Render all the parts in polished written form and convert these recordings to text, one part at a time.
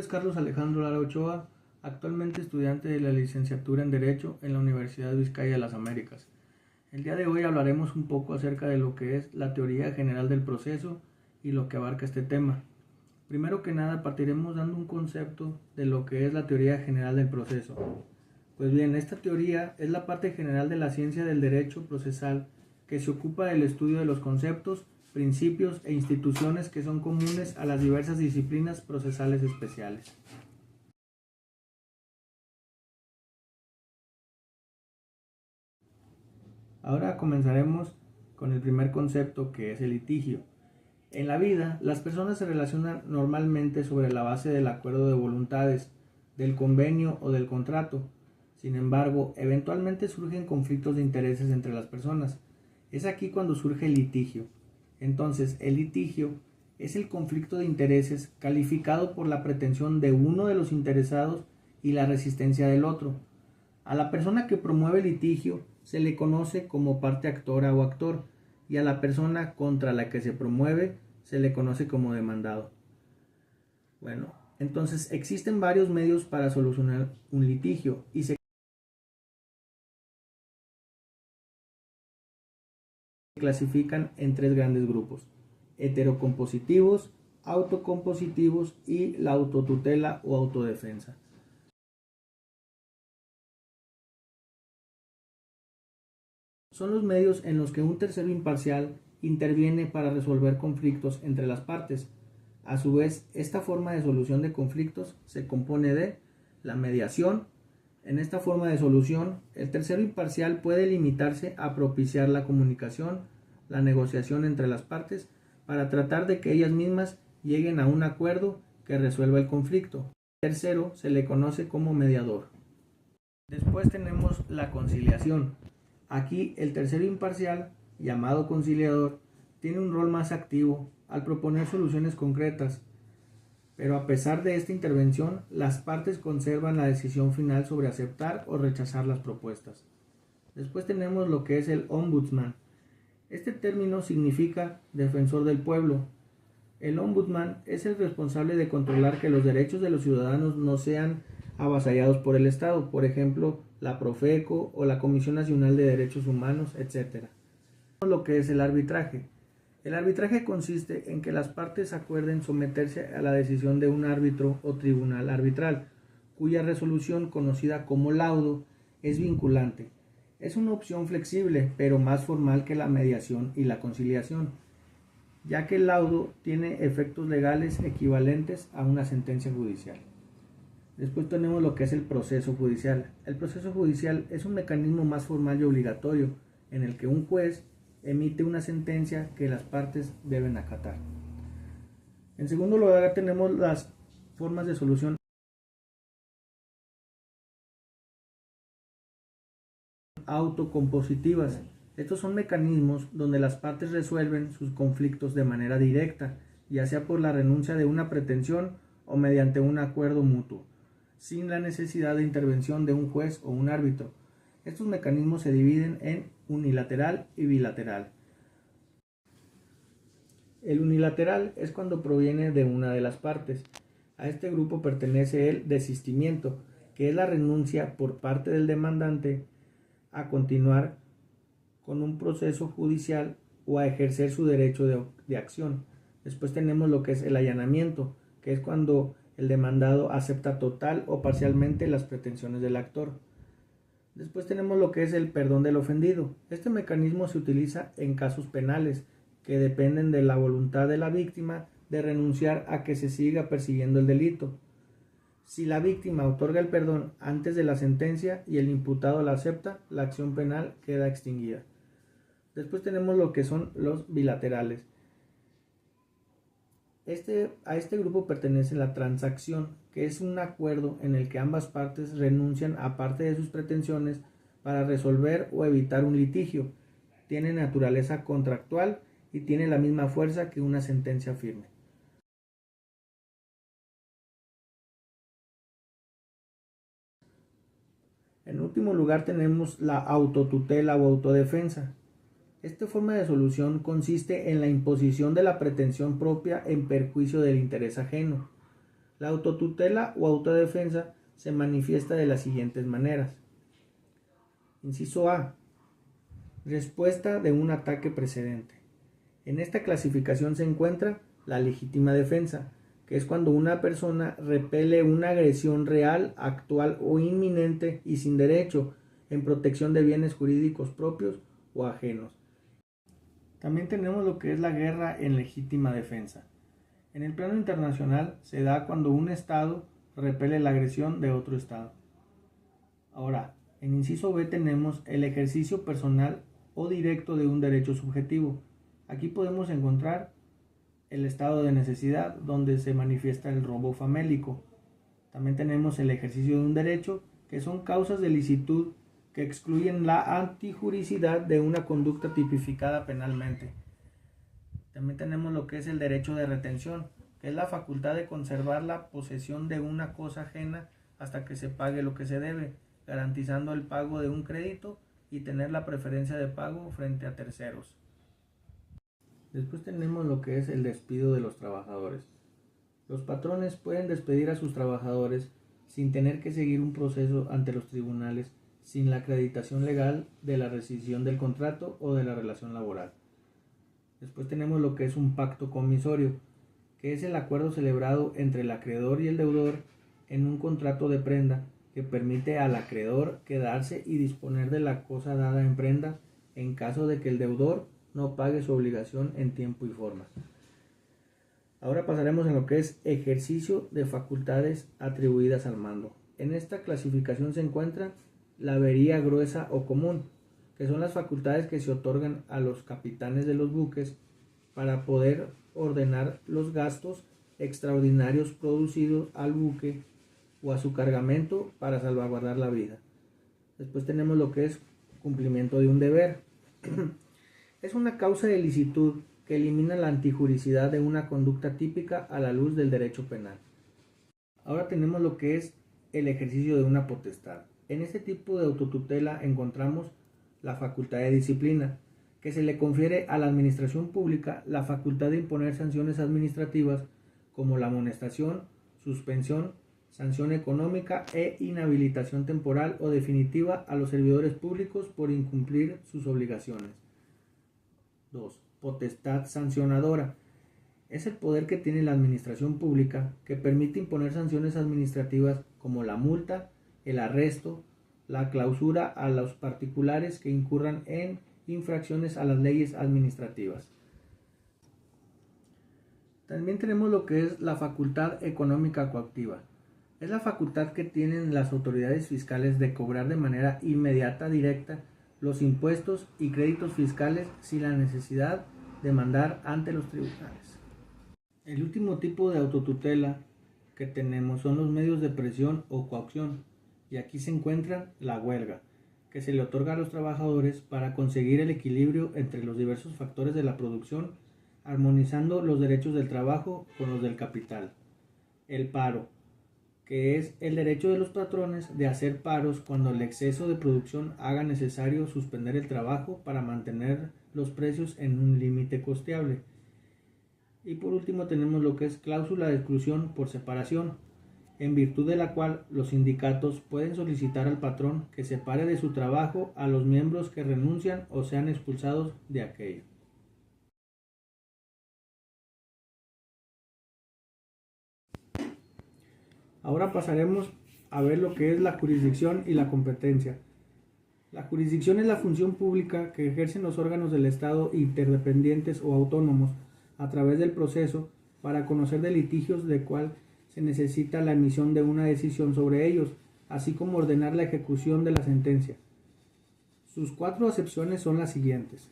Es Carlos Alejandro Lara Ochoa, actualmente estudiante de la licenciatura en Derecho en la Universidad de Vizcaya de las Américas. El día de hoy hablaremos un poco acerca de lo que es la teoría general del proceso y lo que abarca este tema. Primero que nada partiremos dando un concepto de lo que es la teoría general del proceso. Pues bien, esta teoría es la parte general de la ciencia del derecho procesal que se ocupa del estudio de los conceptos, principios e instituciones que son comunes a las diversas disciplinas procesales especiales. Ahora comenzaremos con el primer concepto, que es el litigio. En la vida, las personas se relacionan normalmente sobre la base del acuerdo de voluntades, del convenio o del contrato. Sin embargo, eventualmente surgen conflictos de intereses entre las personas. Es aquí cuando surge el litigio. Entonces, el litigio es el conflicto de intereses calificado por la pretensión de uno de los interesados y la resistencia del otro. A la persona que promueve el litigio se le conoce como parte actora o actor, y a la persona contra la que se promueve se le conoce como demandado. Bueno, entonces existen varios medios para solucionar un litigio y se clasifican en tres grandes grupos: heterocompositivos, autocompositivos y la autotutela o autodefensa. Son los medios en los que un tercero imparcial interviene para resolver conflictos entre las partes. A su vez, esta forma de solución de conflictos se compone de la mediación. En esta forma de solución, el tercero imparcial puede limitarse a propiciar la comunicación, la negociación entre las partes, para tratar de que ellas mismas lleguen a un acuerdo que resuelva el conflicto. El tercero se le conoce como mediador. Después tenemos la conciliación. Aquí el tercero imparcial, llamado conciliador, tiene un rol más activo al proponer soluciones concretas, pero a pesar de esta intervención, las partes conservan la decisión final sobre aceptar o rechazar las propuestas. Después tenemos lo que es el ombudsman. Este término significa defensor del pueblo. El ombudsman es el responsable de controlar que los derechos de los ciudadanos no sean avasallados por el Estado, por ejemplo, la Profeco o la Comisión Nacional de Derechos Humanos, etc. Lo que es el arbitraje. El arbitraje consiste en que las partes acuerden someterse a la decisión de un árbitro o tribunal arbitral, cuya resolución, conocida como laudo, es vinculante. Es una opción flexible, pero más formal que la mediación y la conciliación, ya que el laudo tiene efectos legales equivalentes a una sentencia judicial. Después tenemos lo que es el proceso judicial. El proceso judicial es un mecanismo más formal y obligatorio en el que un juez emite una sentencia que las partes deben acatar. En segundo lugar tenemos las formas de solución autocompositivas. Estos son mecanismos donde las partes resuelven sus conflictos de manera directa, ya sea por la renuncia de una pretensión o mediante un acuerdo mutuo, sin la necesidad de intervención de un juez o un árbitro. Estos mecanismos se dividen en unilateral y bilateral. El unilateral es cuando proviene de una de las partes. A este grupo pertenece el desistimiento, que es la renuncia por parte del demandante a continuar con un proceso judicial o a ejercer su derecho de acción. Después tenemos lo que es el allanamiento, que es cuando el demandado acepta total o parcialmente las pretensiones del actor. Después tenemos lo que es el perdón del ofendido. Este mecanismo se utiliza en casos penales que dependen de la voluntad de la víctima de renunciar a que se siga persiguiendo el delito. Si la víctima otorga el perdón antes de la sentencia y el imputado la acepta, la acción penal queda extinguida. Después tenemos lo que son los bilaterales. A este grupo pertenece la transacción, que es un acuerdo en el que ambas partes renuncian a parte de sus pretensiones para resolver o evitar un litigio. Tiene naturaleza contractual y tiene la misma fuerza que una sentencia firme. En último lugar tenemos la autotutela o autodefensa. Esta forma de solución consiste en la imposición de la pretensión propia en perjuicio del interés ajeno. La autotutela o autodefensa se manifiesta de las siguientes maneras. Inciso A. Respuesta de un ataque precedente. En esta clasificación se encuentra la legítima defensa, que es cuando una persona repele una agresión real, actual o inminente y sin derecho en protección de bienes jurídicos propios o ajenos. También tenemos lo que es la guerra en legítima defensa. En el plano internacional se da cuando un Estado repele la agresión de otro Estado. Ahora, en inciso B tenemos el ejercicio personal o directo de un derecho subjetivo. Aquí podemos encontrar el estado de necesidad, donde se manifiesta el robo famélico. También tenemos el ejercicio de un derecho, que son causas de licitud que excluyen la antijuricidad de una conducta tipificada penalmente. También tenemos lo que es el derecho de retención, que es la facultad de conservar la posesión de una cosa ajena hasta que se pague lo que se debe, garantizando el pago de un crédito y tener la preferencia de pago frente a terceros. Después tenemos lo que es el despido de los trabajadores. Los patrones pueden despedir a sus trabajadores sin tener que seguir un proceso ante los tribunales sin la acreditación legal de la rescisión del contrato o de la relación laboral. Después tenemos lo que es un pacto comisorio, que es el acuerdo celebrado entre el acreedor y el deudor en un contrato de prenda que permite al acreedor quedarse y disponer de la cosa dada en prenda en caso de que el deudor no pague su obligación en tiempo y forma. Ahora pasaremos a lo que es ejercicio de facultades atribuidas al mando. En esta clasificación se encuentra la avería gruesa o común, que son las facultades que se otorgan a los capitanes de los buques para poder ordenar los gastos extraordinarios producidos al buque o a su cargamento para salvaguardar la vida. Después tenemos lo que es cumplimiento de un deber. Es una causa de licitud que elimina la antijuricidad de una conducta típica a la luz del derecho penal. Ahora tenemos lo que es el ejercicio de una potestad. En este tipo de autotutela encontramos la facultad de disciplina, que se le confiere a la administración pública la facultad de imponer sanciones administrativas como la amonestación, suspensión, sanción económica e inhabilitación temporal o definitiva a los servidores públicos por incumplir sus obligaciones. 2. Potestad sancionadora. Es el poder que tiene la administración pública que permite imponer sanciones administrativas como la multa, el arresto, la clausura a los particulares que incurran en infracciones a las leyes administrativas. También tenemos lo que es la facultad económica coactiva. Es la facultad que tienen las autoridades fiscales de cobrar de manera inmediata, directa, los impuestos y créditos fiscales sin la necesidad de mandar ante los tribunales. El último tipo de autotutela que tenemos son los medios de presión o coacción, y aquí se encuentra la huelga, que se le otorga a los trabajadores para conseguir el equilibrio entre los diversos factores de la producción, armonizando los derechos del trabajo con los del capital. El paro, que es el derecho de los patrones de hacer paros cuando el exceso de producción haga necesario suspender el trabajo para mantener los precios en un límite costeable. Y por último tenemos lo que es cláusula de exclusión por separación, en virtud de la cual los sindicatos pueden solicitar al patrón que separe de su trabajo a los miembros que renuncian o sean expulsados de aquello. Ahora pasaremos a ver lo que es la jurisdicción y la competencia. La jurisdicción es la función pública que ejercen los órganos del Estado interdependientes o autónomos a través del proceso para conocer de litigios de cual se necesita la emisión de una decisión sobre ellos, así como ordenar la ejecución de la sentencia. Sus 4 acepciones son las siguientes.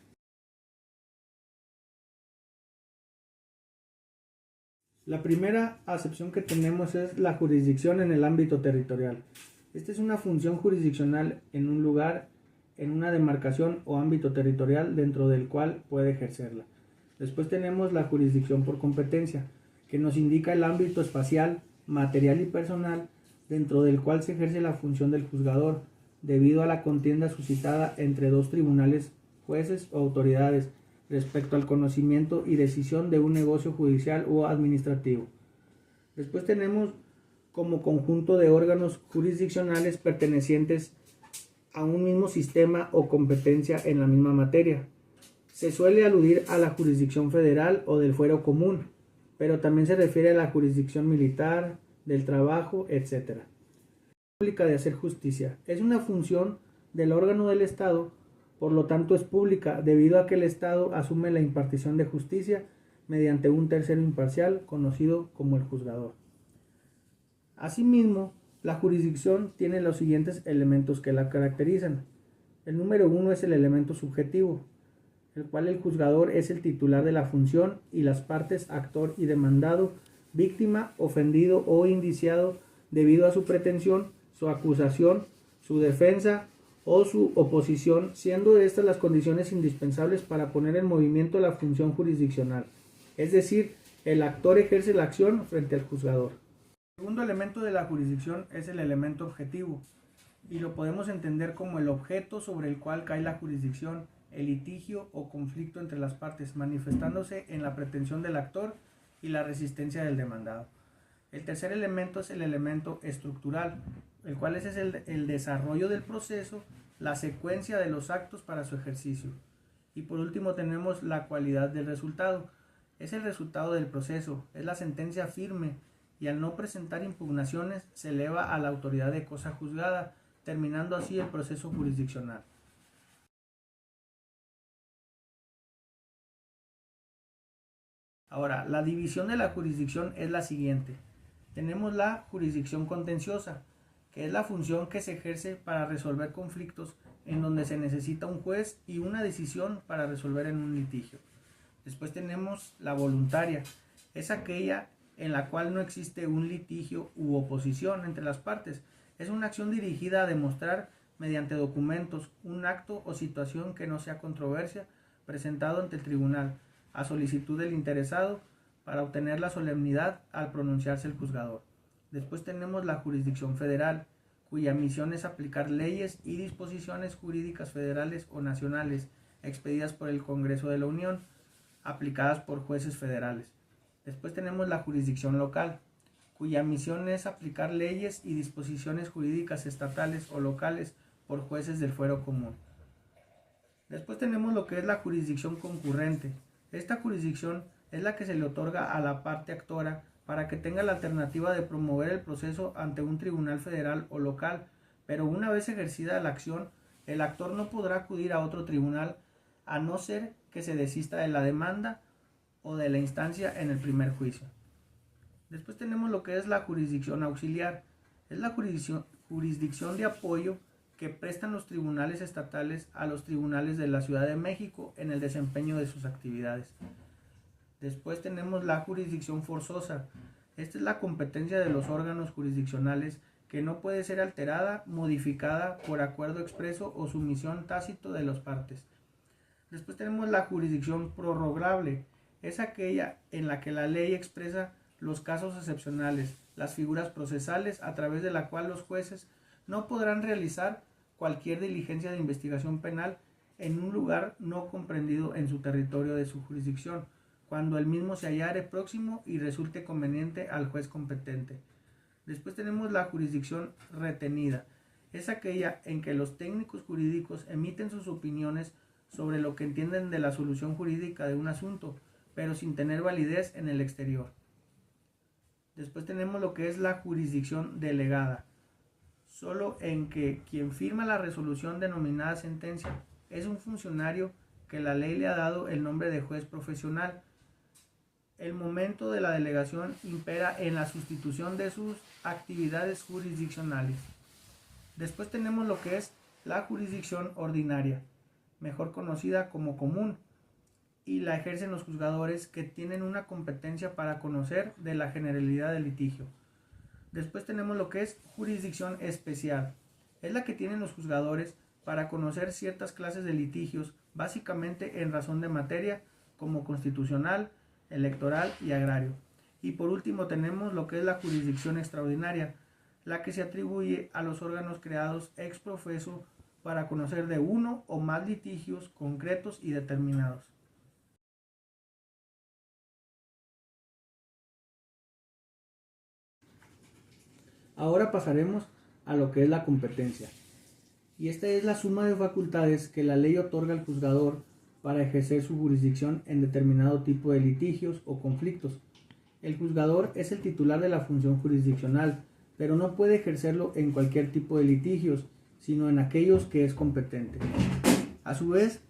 La primera acepción que tenemos es la jurisdicción en el ámbito territorial. Esta es una función jurisdiccional en un lugar, en una demarcación o ámbito territorial dentro del cual puede ejercerla. Después tenemos la jurisdicción por competencia, que nos indica el ámbito espacial, material y personal dentro del cual se ejerce la función del juzgador, debido a la contienda suscitada entre dos tribunales, jueces o autoridades, respecto al conocimiento y decisión de un negocio judicial o administrativo. Después tenemos como conjunto de órganos jurisdiccionales pertenecientes a un mismo sistema o competencia en la misma materia. Se suele aludir a la jurisdicción federal o del fuero común, pero también se refiere a la jurisdicción militar, del trabajo, etc. Pública de hacer justicia. Es una función del órgano del Estado, por lo tanto es pública, debido a que el Estado asume la impartición de justicia mediante un tercero imparcial, conocido como el juzgador. Asimismo, la jurisdicción tiene los siguientes elementos que la caracterizan. El número 1 es el elemento subjetivo, el cual el juzgador es el titular de la función y las partes actor y demandado, víctima, ofendido o indiciado debido a su pretensión, su acusación, su defensa o su oposición, siendo estas las condiciones indispensables para poner en movimiento la función jurisdiccional, es decir, el actor ejerce la acción frente al juzgador. El segundo elemento de la jurisdicción es el elemento objetivo, y lo podemos entender como el objeto sobre el cual cae la jurisdicción, el litigio o conflicto entre las partes, manifestándose en la pretensión del actor y la resistencia del demandado. El tercer elemento es el elemento estructural, el cual es el desarrollo del proceso, la secuencia de los actos para su ejercicio. Y por último tenemos la cualidad del resultado. Es el resultado del proceso, es la sentencia firme, y al no presentar impugnaciones se eleva a la autoridad de cosa juzgada, terminando así el proceso jurisdiccional. Ahora, la división de la jurisdicción es la siguiente. Tenemos la jurisdicción contenciosa, que es la función que se ejerce para resolver conflictos en donde se necesita un juez y una decisión para resolver en un litigio. Después tenemos la voluntaria, es aquella en la cual no existe un litigio u oposición entre las partes. Es una acción dirigida a demostrar mediante documentos un acto o situación que no sea controversia presentado ante el tribunal, a solicitud del interesado, para obtener la solemnidad al pronunciarse el juzgador. Después tenemos la jurisdicción federal, cuya misión es aplicar leyes y disposiciones jurídicas federales o nacionales expedidas por el Congreso de la Unión, aplicadas por jueces federales. Después tenemos la jurisdicción local, cuya misión es aplicar leyes y disposiciones jurídicas estatales o locales por jueces del fuero común. Después tenemos lo que es la jurisdicción concurrente. Esta jurisdicción es la que se le otorga a la parte actora para que tenga la alternativa de promover el proceso ante un tribunal federal o local, pero una vez ejercida la acción, el actor no podrá acudir a otro tribunal a no ser que se desista de la demanda o de la instancia en el primer juicio. Después tenemos lo que es la jurisdicción auxiliar. Es la jurisdicción de apoyo que prestan los tribunales estatales a los tribunales de la Ciudad de México en el desempeño de sus actividades. Después tenemos la jurisdicción forzosa. Esta es la competencia de los órganos jurisdiccionales que no puede ser alterada, modificada por acuerdo expreso o sumisión tácito de las partes. Después tenemos la jurisdicción prorrogable. Es aquella en la que la ley expresa los casos excepcionales, las figuras procesales a través de la cual los jueces no podrán realizar cualquier diligencia de investigación penal en un lugar no comprendido en su territorio de su jurisdicción, cuando el mismo se hallare próximo y resulte conveniente al juez competente. Después tenemos la jurisdicción retenida. Es aquella en que los técnicos jurídicos emiten sus opiniones sobre lo que entienden de la solución jurídica de un asunto, pero sin tener validez en el exterior. Después tenemos lo que es la jurisdicción delegada, solo en que quien firma la resolución denominada sentencia es un funcionario que la ley le ha dado el nombre de juez profesional. El momento de la delegación impera en la sustitución de sus actividades jurisdiccionales. Después tenemos lo que es la jurisdicción ordinaria, mejor conocida como común, y la ejercen los juzgadores que tienen una competencia para conocer de la generalidad del litigio. Después tenemos lo que es jurisdicción especial. Es la que tienen los juzgadores para conocer ciertas clases de litigios, básicamente en razón de materia, como constitucional, electoral y agrario. Y por último tenemos lo que es la jurisdicción extraordinaria, la que se atribuye a los órganos creados ex profeso para conocer de uno o más litigios concretos y determinados. Ahora pasaremos a lo que es la competencia. Y esta es la suma de facultades que la ley otorga al juzgador para ejercer su jurisdicción en determinado tipo de litigios o conflictos. El juzgador es el titular de la función jurisdiccional, pero no puede ejercerlo en cualquier tipo de litigios, sino en aquellos que es competente. A su vez,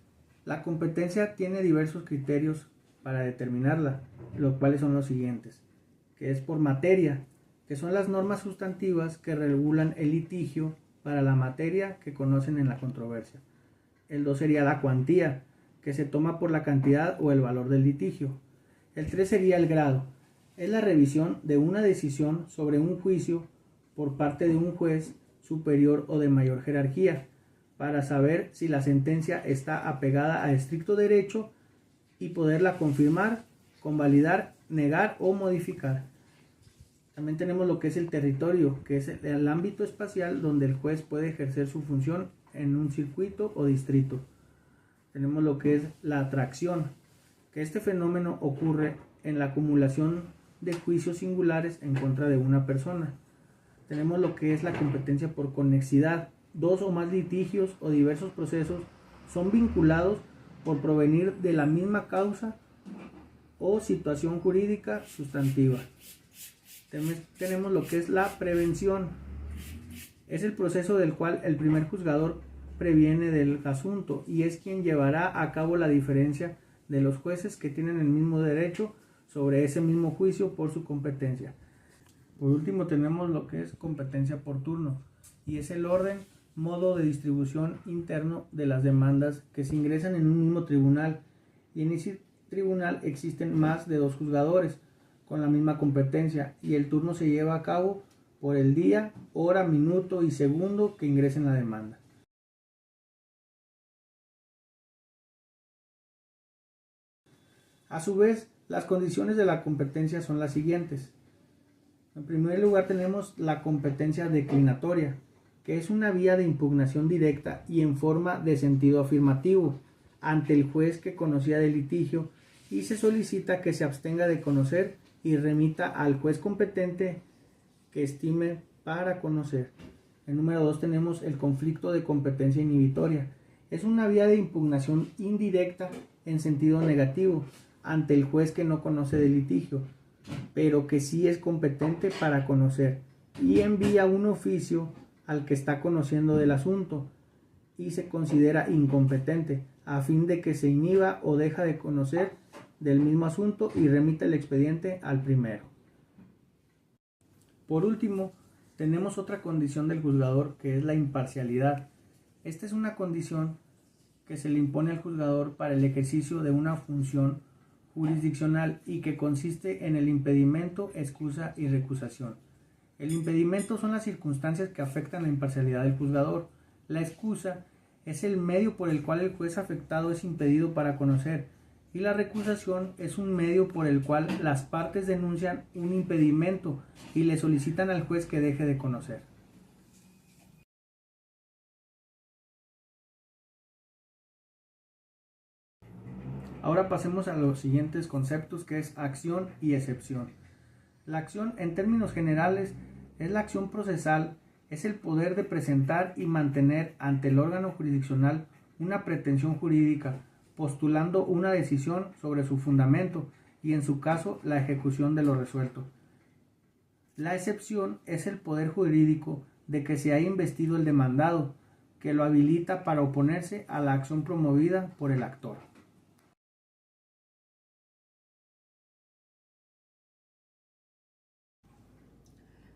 la competencia tiene diversos criterios para determinarla, los cuales son los siguientes, que es por materia, que son las normas sustantivas que regulan el litigio para la materia que conocen en la controversia. El 2 sería la cuantía, que se toma por la cantidad o el valor del litigio. El 3 sería el grado, es la revisión de una decisión sobre un juicio por parte de un juez superior o de mayor jerarquía, para saber si la sentencia está apegada a estricto derecho y poderla confirmar, convalidar, negar o modificar. También tenemos lo que es el territorio, que es el ámbito espacial donde el juez puede ejercer su función en un circuito o distrito. Tenemos lo que es la atracción, que este fenómeno ocurre en la acumulación de juicios singulares en contra de una persona. Tenemos lo que es la competencia por conexidad. Dos o más litigios o diversos procesos son vinculados por provenir de la misma causa o situación jurídica sustantiva. Tenemos lo que es la prevención. Es el proceso del cual el primer juzgador previene del asunto y es quien llevará a cabo la diferencia de los jueces que tienen el mismo derecho sobre ese mismo juicio por su competencia. Por último tenemos lo que es competencia por turno y es el orden, modo de distribución interno de las demandas que se ingresan en un mismo tribunal, y en ese tribunal existen más de dos juzgadores con la misma competencia y el turno se lleva a cabo por el día, hora, minuto y segundo que ingresen la demanda. A su vez, las condiciones de la competencia son las siguientes. En primer lugar tenemos la competencia declinatoria, que es una vía de impugnación directa y en forma de sentido afirmativo ante el juez que conocía del litigio y se solicita que se abstenga de conocer y remita al juez competente que estime para conocer. En número 2 tenemos el conflicto de competencia inhibitoria. Es una vía de impugnación indirecta en sentido negativo ante el juez que no conoce del litigio, pero que sí es competente para conocer y envía un oficio al que está conociendo del asunto y se considera incompetente a fin de que se inhiba o deja de conocer del mismo asunto y remite el expediente al primero. Por último, tenemos otra condición del juzgador que es la imparcialidad. Esta es una condición que se le impone al juzgador para el ejercicio de una función jurisdiccional y que consiste en el impedimento, excusa y recusación. El impedimento son las circunstancias que afectan la imparcialidad del juzgador. La excusa es el medio por el cual el juez afectado es impedido para conocer y la recusación es un medio por el cual las partes denuncian un impedimento y le solicitan al juez que deje de conocer. Ahora pasemos a los siguientes conceptos, que es acción y excepción. La acción, en términos generales, es la acción procesal, es el poder de presentar y mantener ante el órgano jurisdiccional una pretensión jurídica, postulando una decisión sobre su fundamento y, en su caso, la ejecución de lo resuelto. La excepción es el poder jurídico de que se haya investido el demandado, que lo habilita para oponerse a la acción promovida por el actor.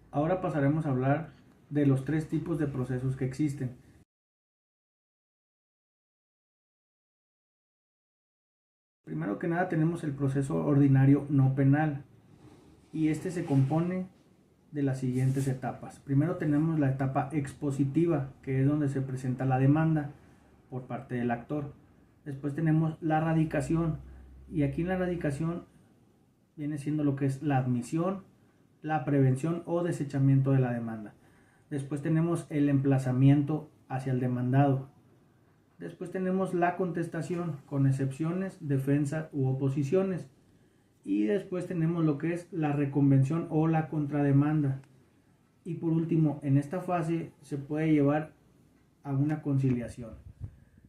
Ahora pasaremos a hablar de los tres tipos de procesos que existen. Primero que nada tenemos el proceso ordinario no penal y este se compone de las siguientes etapas. Primero tenemos la etapa expositiva, que es donde se presenta la demanda por parte del actor. Después tenemos la radicación y aquí en la radicación viene siendo lo que es la admisión, la prevención o desechamiento de la demanda. Después tenemos el emplazamiento hacia el demandado. Después tenemos la contestación con excepciones, defensa u oposiciones. Y después tenemos lo que es la reconvención o la contrademanda. y por último en esta fase se puede llevar a una conciliación.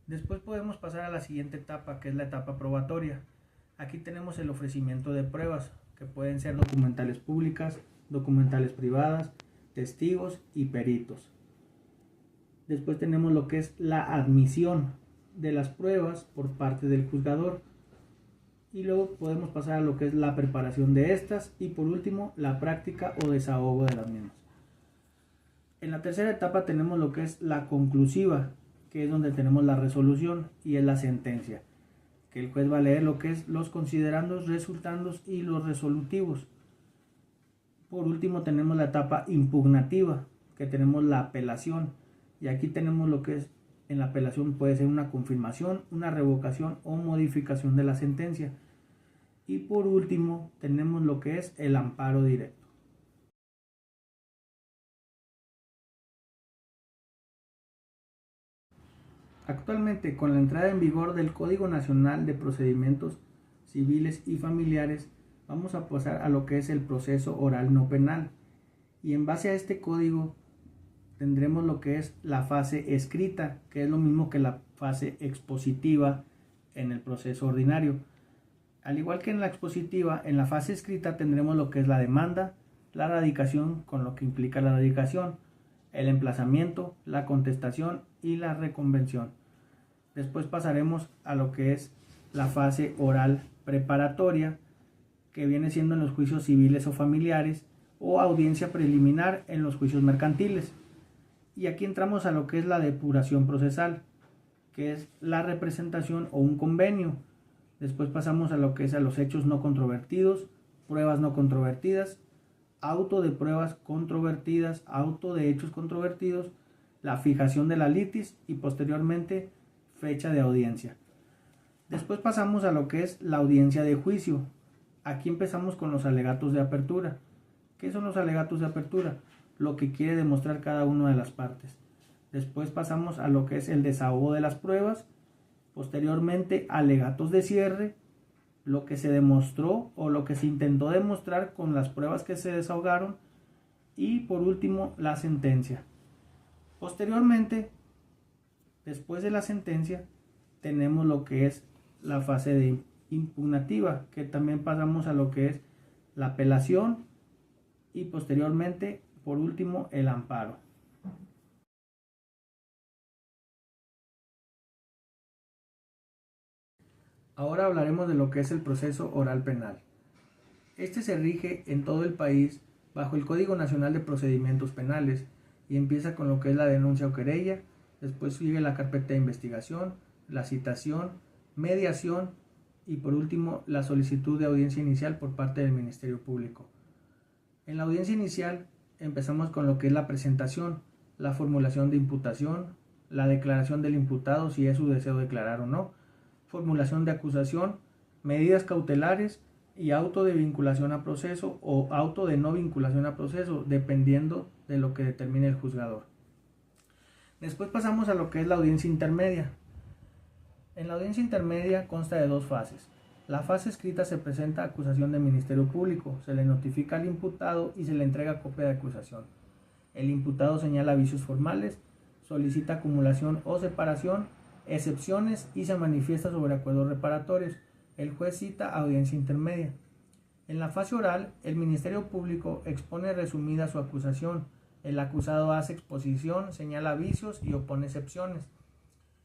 Después podemos pasar a la siguiente etapa, que es la etapa probatoria. Aquí tenemos el ofrecimiento de pruebas, que pueden ser documentales públicas, documentales privadas, testigos y peritos. Después tenemos lo que es la admisión de las pruebas por parte del juzgador. Y luego podemos pasar a lo que es la preparación de estas y por último la práctica o desahogo de las mismas. En la tercera etapa tenemos lo que es la conclusiva, que es donde tenemos la resolución y es la sentencia, que el juez va a leer lo que es los considerandos, resultandos y los resolutivos. Por último tenemos la etapa impugnativa, que tenemos la apelación, y aquí tenemos lo que es en la apelación puede ser una confirmación, una revocación o modificación de la sentencia. Y por último tenemos lo que es el amparo directo. Actualmente, con la entrada en vigor del Código Nacional de Procedimientos Civiles y Familiares, vamos a pasar a lo que es el proceso oral no penal. Y en base a este código tendremos lo que es la fase escrita, que es lo mismo que la fase expositiva en el proceso ordinario. Al igual que en la expositiva, en la fase escrita tendremos lo que es la demanda, la radicación con lo que implica la radicación, el emplazamiento, la contestación y la reconvención. Después pasaremos a lo que es la fase oral preparatoria, que viene siendo en los juicios civiles o familiares, o audiencia preliminar en los juicios mercantiles. Y aquí entramos a lo que es la depuración procesal, que es la representación o un convenio. Después pasamos a lo que es a los hechos no controvertidos, pruebas no controvertidas, auto de pruebas controvertidas, auto de hechos controvertidos, la fijación de la litis y posteriormente fecha de audiencia. Después pasamos a lo que es la audiencia de juicio. Aquí empezamos con los alegatos de apertura. ¿Qué son los alegatos de apertura? Lo que quiere demostrar cada una de las partes. Después pasamos a lo que es el desahogo de las pruebas. Posteriormente, alegatos de cierre, lo que se demostró o lo que se intentó demostrar con las pruebas que se desahogaron. Y por último, la sentencia. Posteriormente, después de la sentencia, tenemos lo que es la fase de impugnativa, que también pasamos a lo que es la apelación y posteriormente, por último, el amparo. Ahora hablaremos de lo que es el proceso oral penal. Este se rige en todo el país bajo el Código Nacional de Procedimientos Penales y empieza con lo que es la denuncia o querella, después sigue la carpeta de investigación, la citación, mediación y por último la solicitud de audiencia inicial por parte del Ministerio Público. En la audiencia inicial empezamos con lo que es la presentación, la formulación de imputación, la declaración del imputado si es su deseo declarar o no, formulación de acusación, medidas cautelares y auto de vinculación a proceso o auto de no vinculación a proceso, dependiendo de lo que determine el juzgador. Después pasamos a lo que es la audiencia intermedia. En la audiencia intermedia consta de dos fases. La fase escrita se presenta acusación del Ministerio Público, se le notifica al imputado y se le entrega copia de acusación. El imputado señala vicios formales, solicita acumulación o separación, excepciones y se manifiesta sobre acuerdos reparatorios. El juez cita audiencia intermedia. En la fase oral, el Ministerio Público expone resumida su acusación. El acusado hace exposición, señala vicios y opone excepciones.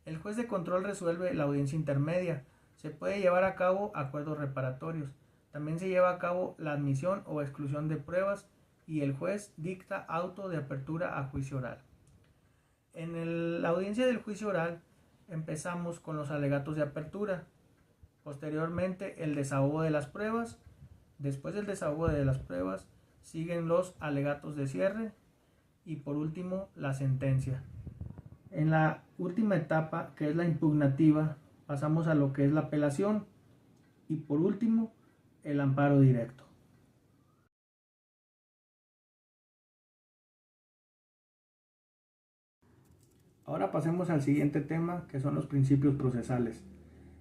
El juez de control resuelve la audiencia intermedia. Se puede llevar a cabo acuerdos reparatorios. También se lleva a cabo la admisión o exclusión de pruebas y el juez dicta auto de apertura a juicio oral. En la audiencia del juicio oral empezamos con los alegatos de apertura. Posteriormente el desahogo de las pruebas. Después del desahogo de las pruebas siguen los alegatos de cierre y por último la sentencia. En la última etapa, que es la impugnativa, pasamos a lo que es la apelación y por último el amparo directo. Ahora pasemos al siguiente tema, que son los principios procesales.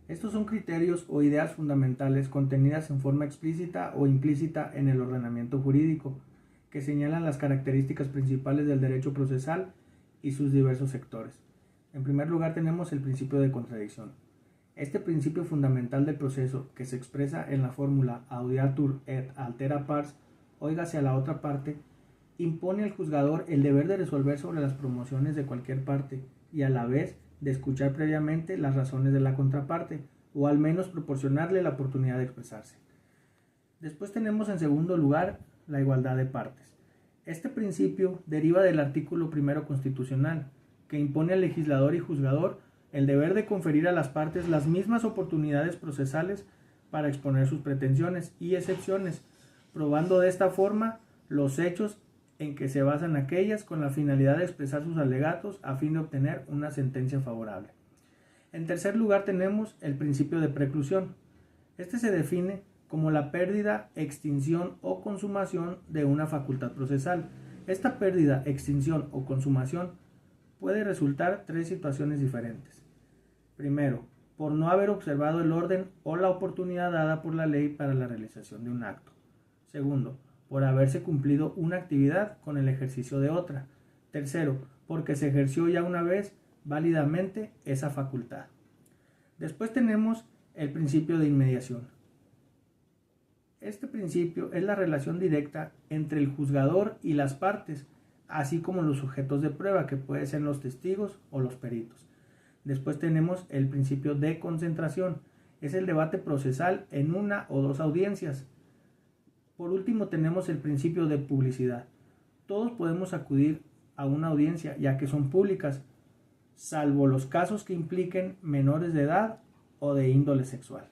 Estos son criterios o ideas fundamentales contenidas en forma explícita o implícita en el ordenamiento jurídico que señalan las características principales del derecho procesal y sus diversos sectores. En primer lugar tenemos el principio de contradicción. Este principio fundamental del proceso, que se expresa en la fórmula audiatur et altera pars, óigase a la otra parte, impone al juzgador el deber de resolver sobre las promociones de cualquier parte y a la vez de escuchar previamente las razones de la contraparte, o al menos proporcionarle la oportunidad de expresarse. Después tenemos en segundo lugar la igualdad de partes. Este principio deriva del artículo 1 constitucional, que impone al legislador y juzgador el deber de conferir a las partes las mismas oportunidades procesales para exponer sus pretensiones y excepciones, probando de esta forma los hechos en que se basan aquellas con la finalidad de expresar sus alegatos a fin de obtener una sentencia favorable. En tercer lugar tenemos el principio de preclusión. Este se define como la pérdida, extinción o consumación de una facultad procesal. Esta pérdida, extinción o consumación puede resultar tres situaciones diferentes. Primero, por no haber observado el orden o la oportunidad dada por la ley para la realización de un acto. Segundo, por haberse cumplido una actividad con el ejercicio de otra. Tercero, porque se ejerció ya una vez válidamente esa facultad. Después tenemos el principio de inmediación. Este principio es la relación directa entre el juzgador y las partes, así como los sujetos de prueba, que pueden ser los testigos o los peritos. Después tenemos el principio de concentración. Es el debate procesal en una o dos audiencias. Por último tenemos el principio de publicidad. Todos podemos acudir a una audiencia ya que son públicas, salvo los casos que impliquen menores de edad o de índole sexual.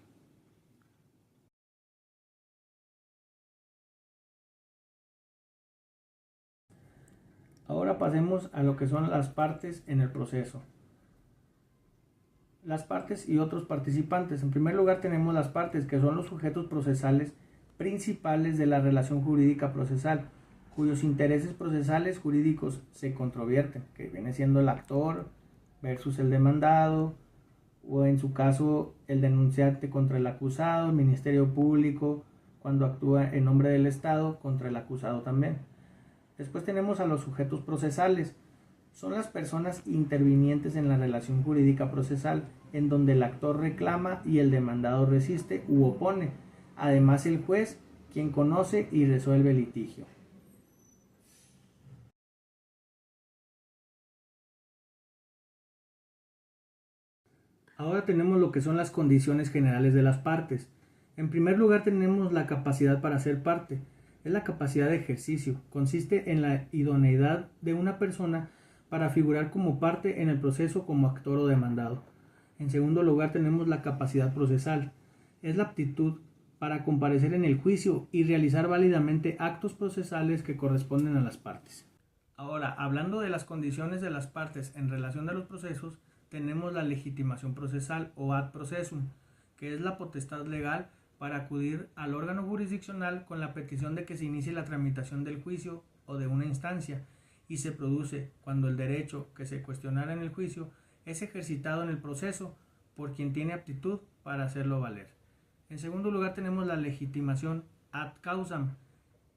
Ahora pasemos a lo que son las partes en el proceso. Las partes y otros participantes. En primer lugar tenemos las partes, que son los sujetos procesales principales de la relación jurídica procesal, cuyos intereses procesales jurídicos se controvierten, que viene siendo el actor versus el demandado, o en su caso el denunciante contra el acusado, el Ministerio Público cuando actúa en nombre del Estado contra el acusado también. Después tenemos a los sujetos procesales. Son las personas intervinientes en la relación jurídica procesal, en donde el actor reclama y el demandado resiste u opone. Además, el juez, quien conoce y resuelve el litigio. Ahora tenemos lo que son las condiciones generales de las partes. En primer lugar tenemos la capacidad para ser parte. Es la capacidad de ejercicio. Consiste en la idoneidad de una persona para figurar como parte en el proceso como actor o demandado. En segundo lugar tenemos la capacidad procesal. Es la aptitud para comparecer en el juicio y realizar válidamente actos procesales que corresponden a las partes. Ahora, hablando de las condiciones de las partes en relación a los procesos, tenemos la legitimación procesal o ad processum, que es la potestad legal para acudir al órgano jurisdiccional con la petición de que se inicie la tramitación del juicio o de una instancia, y se produce cuando el derecho que se cuestionara en el juicio es ejercitado en el proceso por quien tiene aptitud para hacerlo valer. En segundo lugar tenemos la legitimación ad causam,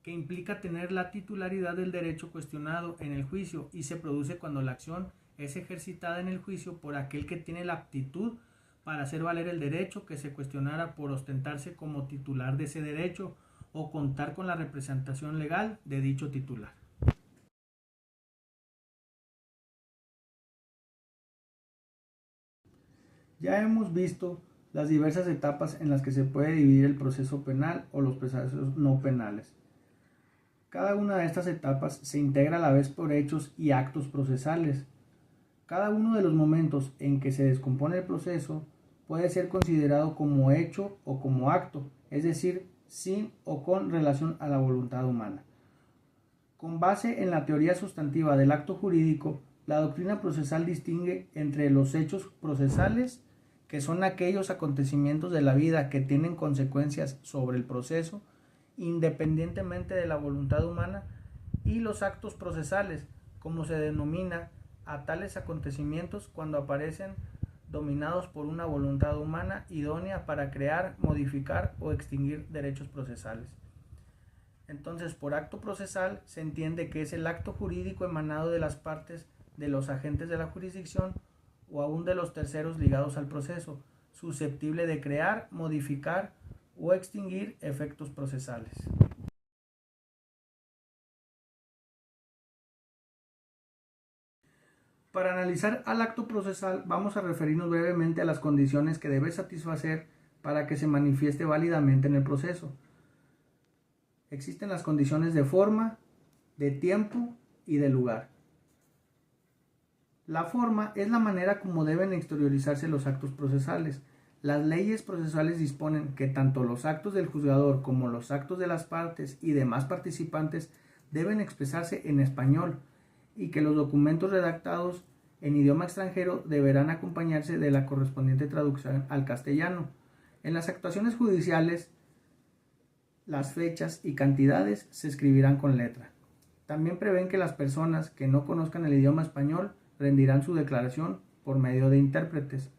que implica tener la titularidad del derecho cuestionado en el juicio y se produce cuando la acción es ejercitada en el juicio por aquel que tiene la aptitud para hacer valer el derecho que se cuestionara por ostentarse como titular de ese derecho o contar con la representación legal de dicho titular. Ya hemos visto las diversas etapas en las que se puede dividir el proceso penal o los procesos no penales. Cada una de estas etapas se integra a la vez por hechos y actos procesales. Cada uno de los momentos en que se descompone el proceso puede ser considerado como hecho o como acto, es decir, sin o con relación a la voluntad humana. Con base en la teoría sustantiva del acto jurídico, la doctrina procesal distingue entre los hechos procesales, que son aquellos acontecimientos de la vida que tienen consecuencias sobre el proceso, independientemente de la voluntad humana, y los actos procesales, como se denomina a tales acontecimientos cuando aparecen dominados por una voluntad humana idónea para crear, modificar o extinguir derechos procesales. Entonces, por acto procesal se entiende que es el acto jurídico emanado de las partes, de los agentes de la jurisdicción o aún de los terceros ligados al proceso, susceptible de crear, modificar o extinguir efectos procesales. Para analizar al acto procesal vamos a referirnos brevemente a las condiciones que debe satisfacer para que se manifieste válidamente en el proceso. Existen las condiciones de forma, de tiempo y de lugar. La forma es la manera como deben exteriorizarse los actos procesales. Las leyes procesales disponen que tanto los actos del juzgador como los actos de las partes y demás participantes deben expresarse en español y que los documentos redactados en idioma extranjero deberán acompañarse de la correspondiente traducción al castellano. En las actuaciones judiciales, las fechas y cantidades se escribirán con letra. También prevén que las personas que no conozcan el idioma español rendirán su declaración por medio de intérpretes.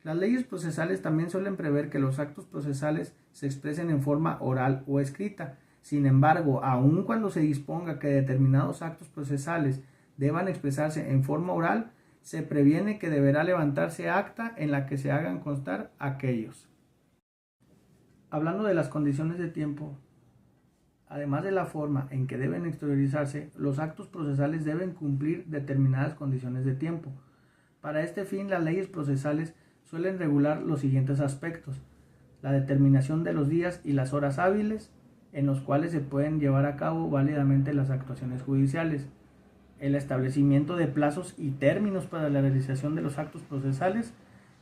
Las leyes procesales también suelen prever que los actos procesales se expresen en forma oral o escrita. Sin embargo, aun cuando se disponga que determinados actos procesales deban expresarse en forma oral, se previene que deberá levantarse acta en la que se hagan constar aquellos. Hablando de las condiciones de tiempo, además de la forma en que deben exteriorizarse, los actos procesales deben cumplir determinadas condiciones de tiempo. Para este fin, las leyes procesales suelen regular los siguientes aspectos: la determinación de los días y las horas hábiles en los cuales se pueden llevar a cabo válidamente las actuaciones judiciales, el establecimiento de plazos y términos para la realización de los actos procesales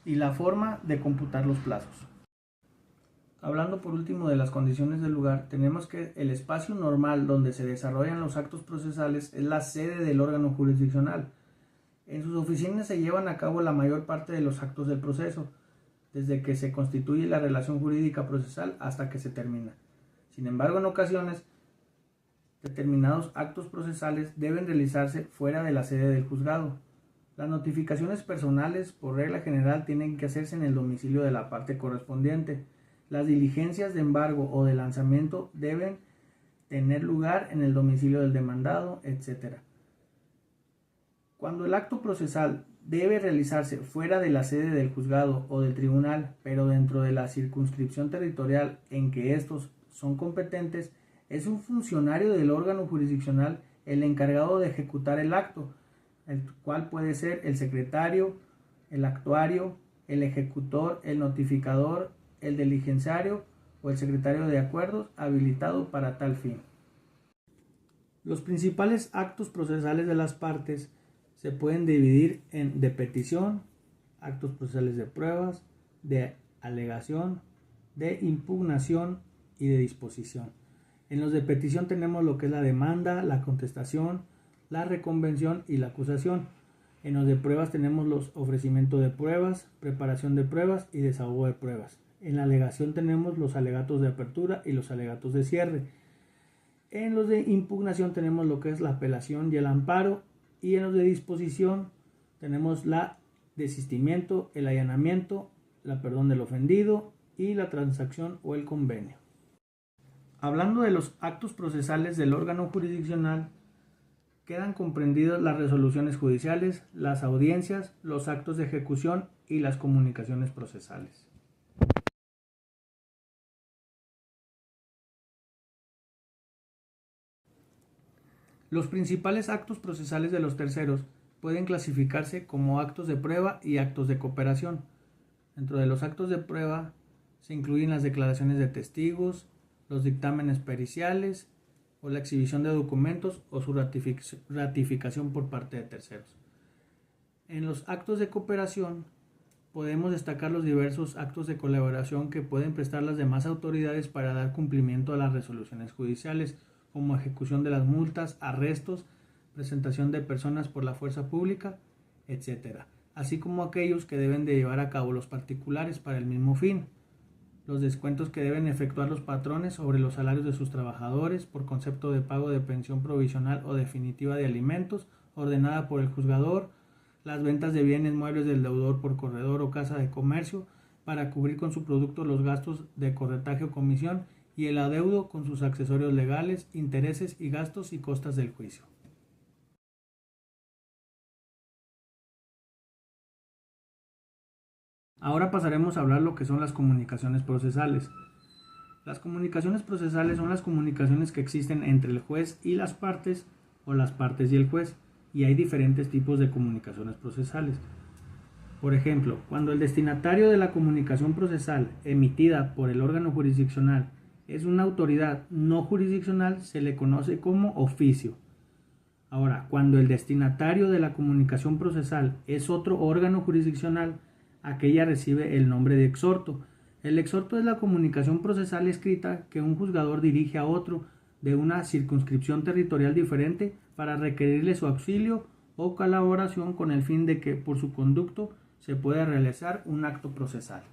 y la forma de computar los plazos. Hablando por último de las condiciones del lugar, tenemos que el espacio normal donde se desarrollan los actos procesales es la sede del órgano jurisdiccional. En sus oficinas se llevan a cabo la mayor parte de los actos del proceso, desde que se constituye la relación jurídica procesal hasta que se termina. Sin embargo, en ocasiones, determinados actos procesales deben realizarse fuera de la sede del juzgado. Las notificaciones personales, por regla general, tienen que hacerse en el domicilio de la parte correspondiente. Las diligencias de embargo o de lanzamiento deben tener lugar en el domicilio del demandado, etc. Cuando el acto procesal debe realizarse fuera de la sede del juzgado o del tribunal, pero dentro de la circunscripción territorial en que estos son competentes, es un funcionario del órgano jurisdiccional el encargado de ejecutar el acto, el cual puede ser el secretario, el actuario, el ejecutor, el notificador, el diligenciario o el secretario de acuerdos habilitado para tal fin. Los principales actos procesales de las partes se pueden dividir en de petición, actos procesales de pruebas, de alegación, de impugnación y de disposición. En los de petición tenemos lo que es la demanda, la contestación, la reconvención y la acusación. En los de pruebas tenemos los ofrecimientos de pruebas, preparación de pruebas y desahogo de pruebas. En la alegación tenemos los alegatos de apertura y los alegatos de cierre. En los de impugnación tenemos lo que es la apelación y el amparo. Y en los de disposición tenemos la desistimiento, el allanamiento, la perdón del ofendido y la transacción o el convenio. Hablando de los actos procesales del órgano jurisdiccional, quedan comprendidas las resoluciones judiciales, las audiencias, los actos de ejecución y las comunicaciones procesales. Los principales actos procesales de los terceros pueden clasificarse como actos de prueba y actos de cooperación. Dentro de los actos de prueba se incluyen las declaraciones de testigos, los dictámenes periciales o la exhibición de documentos o su ratificación por parte de terceros. En los actos de cooperación podemos destacar los diversos actos de colaboración que pueden prestar las demás autoridades para dar cumplimiento a las resoluciones judiciales, como ejecución de las multas, arrestos, presentación de personas por la fuerza pública, etc., así como aquellos que deben de llevar a cabo los particulares para el mismo fin, los descuentos que deben efectuar los patrones sobre los salarios de sus trabajadores por concepto de pago de pensión provisional o definitiva de alimentos ordenada por el juzgador, las ventas de bienes muebles del deudor por corredor o casa de comercio para cubrir con su producto los gastos de corretaje o comisión y el adeudo con sus accesorios legales, intereses y gastos y costas del juicio. Ahora pasaremos a hablar lo que son las comunicaciones procesales. Las comunicaciones procesales son las comunicaciones que existen entre el juez y las partes o las partes y el juez, y hay diferentes tipos de comunicaciones procesales. Por ejemplo, cuando el destinatario de la comunicación procesal emitida por el órgano jurisdiccional es una autoridad no jurisdiccional, se le conoce como oficio. Ahora, cuando el destinatario de la comunicación procesal es otro órgano jurisdiccional, aquella recibe el nombre de exhorto. El exhorto es la comunicación procesal escrita que un juzgador dirige a otro de una circunscripción territorial diferente para requerirle su auxilio o colaboración con el fin de que por su conducto se pueda realizar un acto procesal.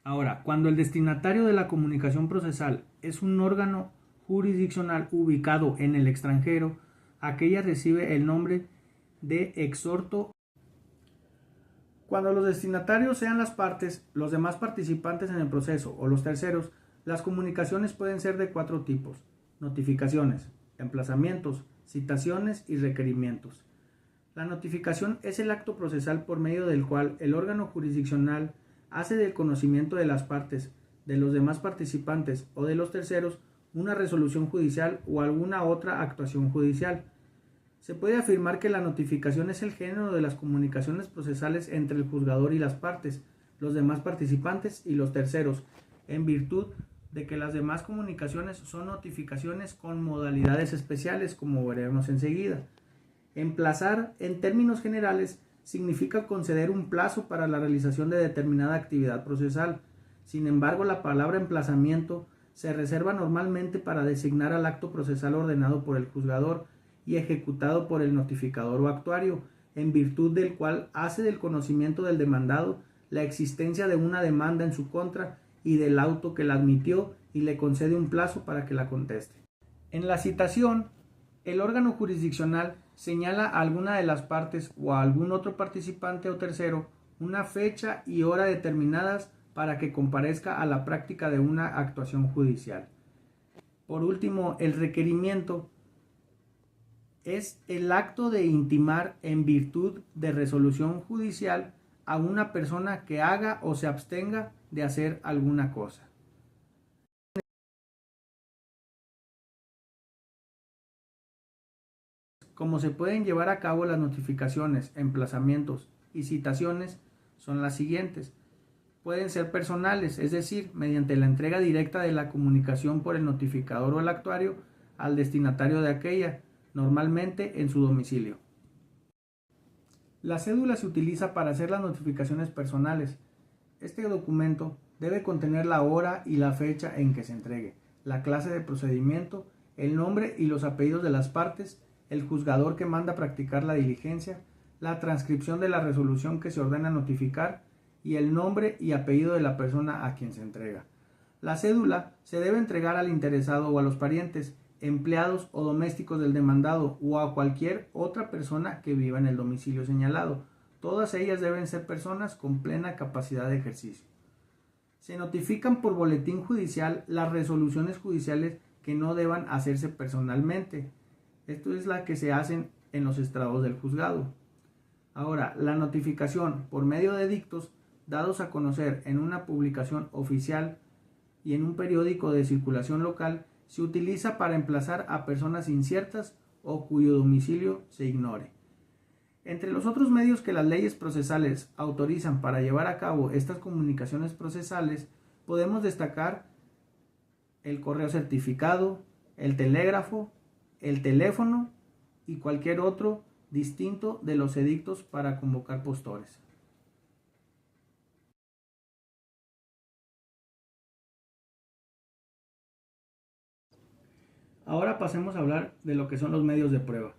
Ahora, cuando el destinatario de la comunicación procesal es un órgano jurisdiccional ubicado en el extranjero, aquella recibe el nombre de exhorto. Cuando los destinatarios sean las partes, los demás participantes en el proceso o los terceros, las comunicaciones pueden ser de 4 tipos: notificaciones, emplazamientos, citaciones y requerimientos. La notificación es el acto procesal por medio del cual el órgano jurisdiccional hace del conocimiento de las partes, de los demás participantes o de los terceros una resolución judicial o alguna otra actuación judicial. Se puede afirmar que la notificación es el género de las comunicaciones procesales entre el juzgador y las partes, los demás participantes y los terceros, en virtud de que las demás comunicaciones son notificaciones con modalidades especiales, como veremos enseguida. Emplazar, en términos generales, significa conceder un plazo para la realización de determinada actividad procesal. Sin embargo, la palabra emplazamiento se reserva normalmente para designar al acto procesal ordenado por el juzgador y ejecutado por el notificador o actuario, en virtud del cual hace del conocimiento del demandado la existencia de una demanda en su contra y del auto que la admitió y le concede un plazo para que la conteste. En la citación, el órgano jurisdiccional señala a alguna de las partes o a algún otro participante o tercero una fecha y hora determinadas para que comparezca a la práctica de una actuación judicial. Por último, el requerimiento es el acto de intimar en virtud de resolución judicial a una persona que haga o se abstenga de hacer alguna cosa. Cómo se pueden llevar a cabo las notificaciones, emplazamientos y citaciones son las siguientes. Pueden ser personales, es decir, mediante la entrega directa de la comunicación por el notificador o el actuario al destinatario de aquella, normalmente en su domicilio. La cédula se utiliza para hacer las notificaciones personales. Este documento debe contener la hora y la fecha en que se entregue, la clase de procedimiento, el nombre y los apellidos de las partes, el juzgador que manda practicar la diligencia, la transcripción de la resolución que se ordena notificar y el nombre y apellido de la persona a quien se entrega. La cédula se debe entregar al interesado o a los parientes, empleados o domésticos del demandado o a cualquier otra persona que viva en el domicilio señalado. Todas ellas deben ser personas con plena capacidad de ejercicio. Se notifican por boletín judicial las resoluciones judiciales que no deban hacerse personalmente. Esto es la que se hacen en los estrados del juzgado. Ahora, la notificación por medio de edictos dados a conocer en una publicación oficial y en un periódico de circulación local se utiliza para emplazar a personas inciertas o cuyo domicilio se ignore. Entre los otros medios que las leyes procesales autorizan para llevar a cabo estas comunicaciones procesales, podemos destacar el correo certificado, el telégrafo, el teléfono y cualquier otro distinto de los edictos para convocar postores. Ahora pasemos a hablar de lo que son los medios de prueba.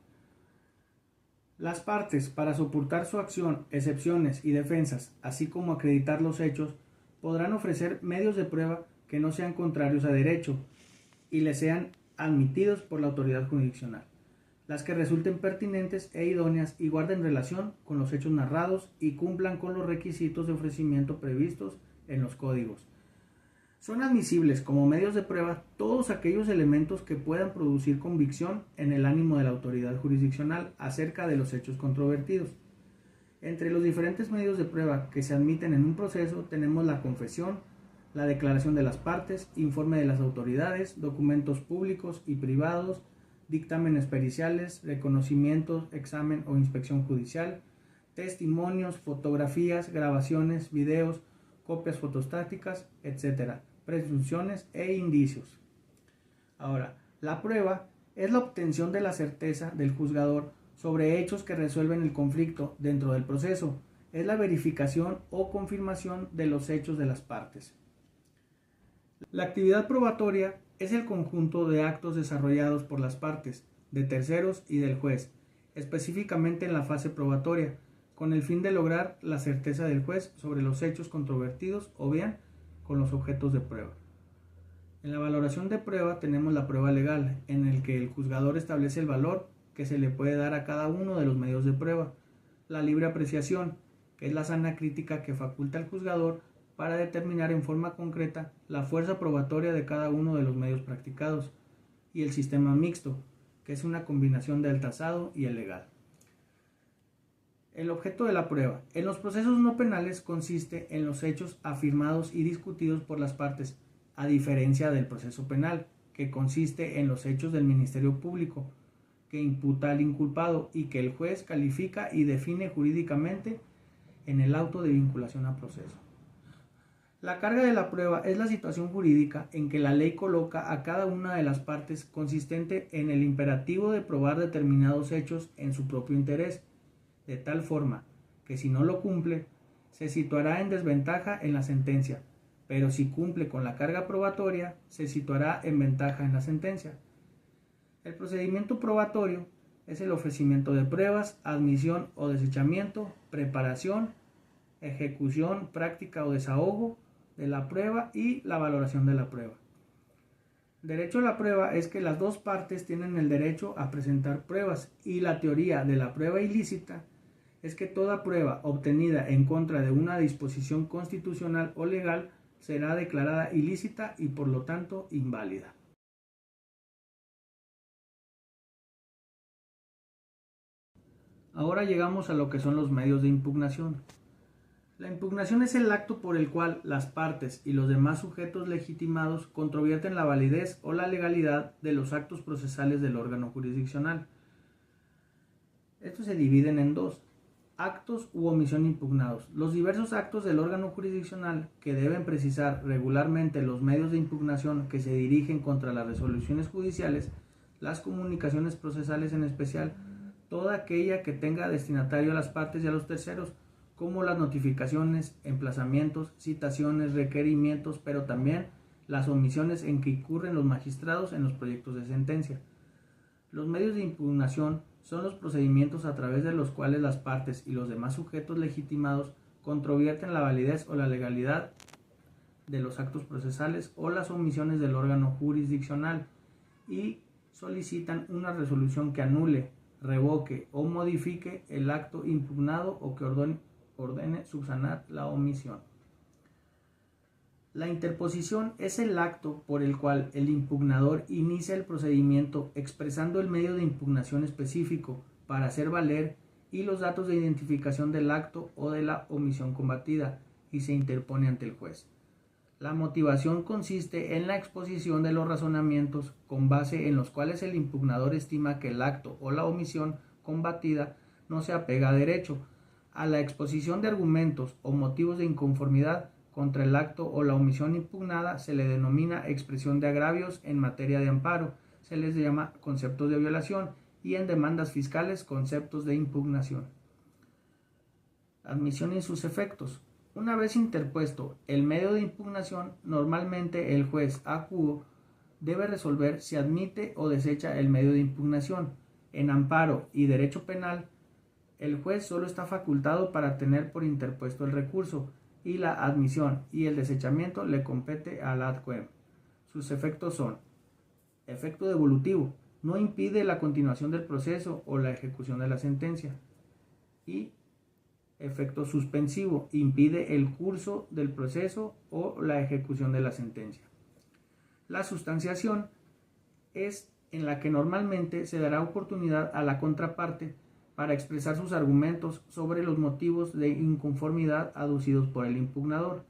Las partes, para soportar su acción, excepciones y defensas, así como acreditar los hechos, podrán ofrecer medios de prueba que no sean contrarios a derecho y les sean admitidos por la autoridad jurisdiccional, las que resulten pertinentes e idóneas y guarden relación con los hechos narrados y cumplan con los requisitos de ofrecimiento previstos en los códigos. Son admisibles como medios de prueba todos aquellos elementos que puedan producir convicción en el ánimo de la autoridad jurisdiccional acerca de los hechos controvertidos. Entre los diferentes medios de prueba que se admiten en un proceso tenemos la confesión, la declaración de las partes, informe de las autoridades, documentos públicos y privados, dictámenes periciales, reconocimientos, examen o inspección judicial, testimonios, fotografías, grabaciones, videos, copias fotostáticas, etc., presunciones e indicios. Ahora, la prueba es la obtención de la certeza del juzgador sobre hechos que resuelven el conflicto dentro del proceso. Es la verificación o confirmación de los hechos de las partes. La actividad probatoria es el conjunto de actos desarrollados por las partes, de terceros y del juez, específicamente en la fase probatoria, con el fin de lograr la certeza del juez sobre los hechos controvertidos o bien con los objetos de prueba. En la valoración de prueba tenemos la prueba legal, en el que el juzgador establece el valor que se le puede dar a cada uno de los medios de prueba. La libre apreciación, que es la sana crítica que faculta al juzgador para determinar en forma concreta la fuerza probatoria de cada uno de los medios practicados. Y el sistema mixto, que es una combinación del tasado y el legal. El objeto de la prueba. En los procesos no penales consiste en los hechos afirmados y discutidos por las partes, a diferencia del proceso penal, que consiste en los hechos del Ministerio Público, que imputa al inculpado y que el juez califica y define jurídicamente en el auto de vinculación a proceso. La carga de la prueba es la situación jurídica en que la ley coloca a cada una de las partes consistente en el imperativo de probar determinados hechos en su propio interés, de tal forma que si no lo cumple, se situará en desventaja en la sentencia, pero si cumple con la carga probatoria, se situará en ventaja en la sentencia. El procedimiento probatorio es el ofrecimiento de pruebas, admisión o desechamiento, preparación, ejecución, práctica o desahogo de la prueba y la valoración de la prueba. Derecho a la prueba es que las dos partes tienen el derecho a presentar pruebas y la teoría de la prueba ilícita es que toda prueba obtenida en contra de una disposición constitucional o legal será declarada ilícita y por lo tanto inválida. Ahora llegamos a lo que son los medios de impugnación. La impugnación es el acto por el cual las partes y los demás sujetos legitimados controvierten la validez o la legalidad de los actos procesales del órgano jurisdiccional. Estos se dividen en dos: actos u omisión impugnados. Los diversos actos del órgano jurisdiccional que deben precisar regularmente los medios de impugnación que se dirigen contra las resoluciones judiciales, las comunicaciones procesales en especial, toda aquella que tenga destinatario a las partes y a los terceros, como las notificaciones, emplazamientos, citaciones, requerimientos, pero también las omisiones en que incurren los magistrados en los proyectos de sentencia. Los medios de impugnación son los procedimientos a través de los cuales las partes y los demás sujetos legitimados controvierten la validez o la legalidad de los actos procesales o las omisiones del órgano jurisdiccional y solicitan una resolución que anule, revoque o modifique el acto impugnado o que ordene subsanar la omisión. La interposición es el acto por el cual el impugnador inicia el procedimiento expresando el medio de impugnación específico para hacer valer y los datos de identificación del acto o de la omisión combatida y se interpone ante el juez. La motivación consiste en la exposición de los razonamientos con base en los cuales el impugnador estima que el acto o la omisión combatida no se apega a derecho. A la exposición de argumentos o motivos de inconformidad contra el acto o la omisión impugnada se le denomina expresión de agravios en materia de amparo, se les llama conceptos de violación y en demandas fiscales conceptos de impugnación. Admisión y sus efectos. Una vez interpuesto el medio de impugnación, normalmente el juez acuo debe resolver si admite o desecha el medio de impugnación. En amparo y derecho penal, el juez solo está facultado para tener por interpuesto el recurso y la admisión y el desechamiento le compete al ad quem. Sus efectos son: efecto devolutivo, no impide la continuación del proceso o la ejecución de la sentencia, y efecto suspensivo, impide el curso del proceso o la ejecución de la sentencia. La sustanciación es en la que normalmente se dará oportunidad a la contraparte para expresar sus argumentos sobre los motivos de inconformidad aducidos por el impugnador.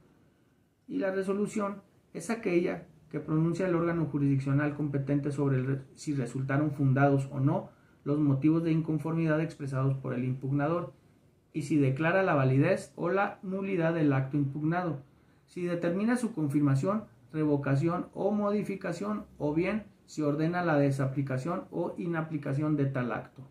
Y la resolución es aquella que pronuncia el órgano jurisdiccional competente sobre si resultaron fundados o no los motivos de inconformidad expresados por el impugnador y si declara la validez o la nulidad del acto impugnado, si determina su confirmación, revocación o modificación, o bien si ordena la desaplicación o inaplicación de tal acto.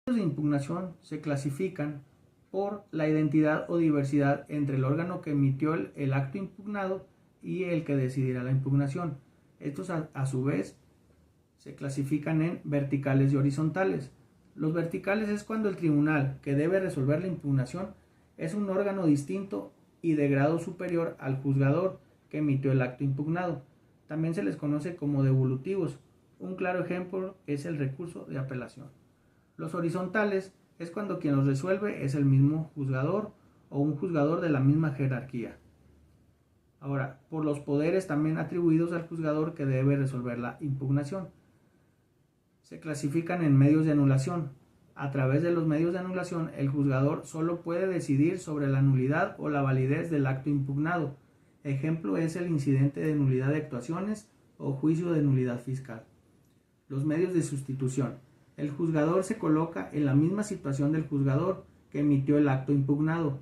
Los medios de impugnación se clasifican por la identidad o diversidad entre el órgano que emitió el acto impugnado y el que decidirá la impugnación. Estos a su vez se clasifican en verticales y horizontales. Los verticales es cuando el tribunal que debe resolver la impugnación es un órgano distinto y de grado superior al juzgador que emitió el acto impugnado. También se les conoce como devolutivos. Un claro ejemplo es el recurso de apelación. Los horizontales es cuando quien los resuelve es el mismo juzgador o un juzgador de la misma jerarquía. Ahora, por los poderes también atribuidos al juzgador que debe resolver la impugnación. Se clasifican en medios de anulación. A través de los medios de anulación, el juzgador solo puede decidir sobre la nulidad o la validez del acto impugnado. Ejemplo es el incidente de nulidad de actuaciones o juicio de nulidad fiscal. Los medios de sustitución. El juzgador se coloca en la misma situación del juzgador que emitió el acto impugnado.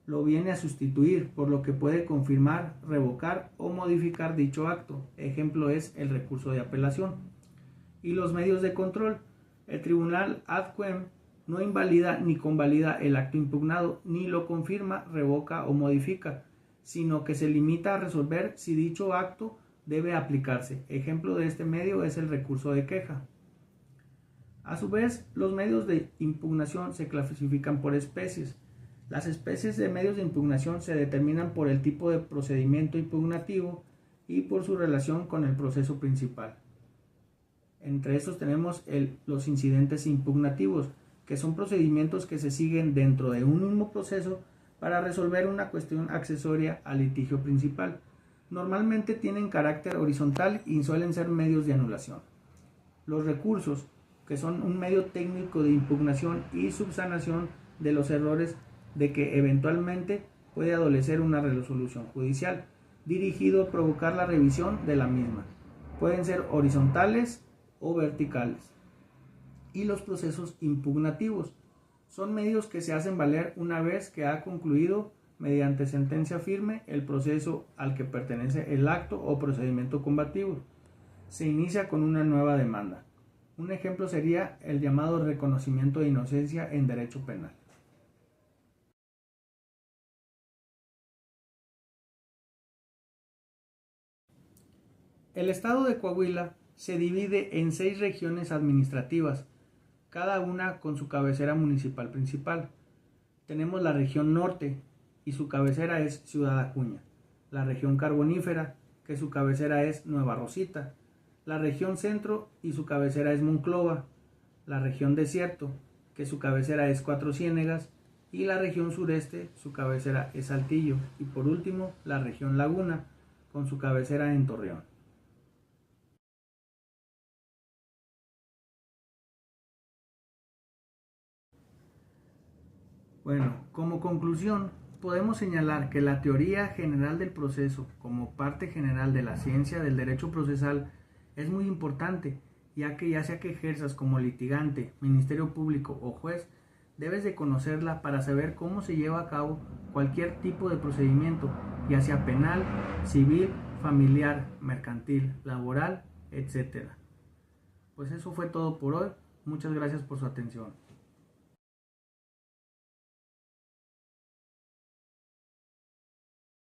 Lo viene a sustituir, por lo que puede confirmar, revocar o modificar dicho acto. Ejemplo es el recurso de apelación. Y los medios de control. El tribunal ad quem no invalida ni convalida el acto impugnado, ni lo confirma, revoca o modifica, sino que se limita a resolver si dicho acto debe aplicarse. Ejemplo de este medio es el recurso de queja. A su vez, los medios de impugnación se clasifican por especies. Las especies de medios de impugnación se determinan por el tipo de procedimiento impugnativo y por su relación con el proceso principal. Entre estos tenemos los incidentes impugnativos, que son procedimientos que se siguen dentro de un mismo proceso para resolver una cuestión accesoria al litigio principal. Normalmente tienen carácter horizontal y suelen ser medios de anulación. Los recursos, que son un medio técnico de impugnación y subsanación de los errores de que eventualmente puede adolecer una resolución judicial, dirigido a provocar la revisión de la misma. Pueden ser horizontales o verticales. Y los procesos impugnativos son medios que se hacen valer una vez que ha concluido mediante sentencia firme el proceso al que pertenece el acto o procedimiento combativo. Se inicia con una nueva demanda. Un ejemplo sería el llamado reconocimiento de inocencia en derecho penal. El estado de Coahuila se divide en 6 regiones administrativas, cada una con su cabecera municipal principal. Tenemos la región norte y su cabecera es Ciudad Acuña, la región carbonífera, que su cabecera es Nueva Rosita, la región centro y su cabecera es Monclova, la región desierto, que su cabecera es Cuatro Ciénegas, y la región sureste, su cabecera es Saltillo, y por último la región Laguna, con su cabecera en Torreón. Bueno, como conclusión, podemos señalar que la teoría general del proceso, como parte general de la ciencia del derecho procesal, es muy importante, ya sea que ejerzas como litigante, ministerio público o juez, debes de conocerla para saber cómo se lleva a cabo cualquier tipo de procedimiento, ya sea penal, civil, familiar, mercantil, laboral, etc. Pues eso fue todo por hoy. Muchas gracias por su atención.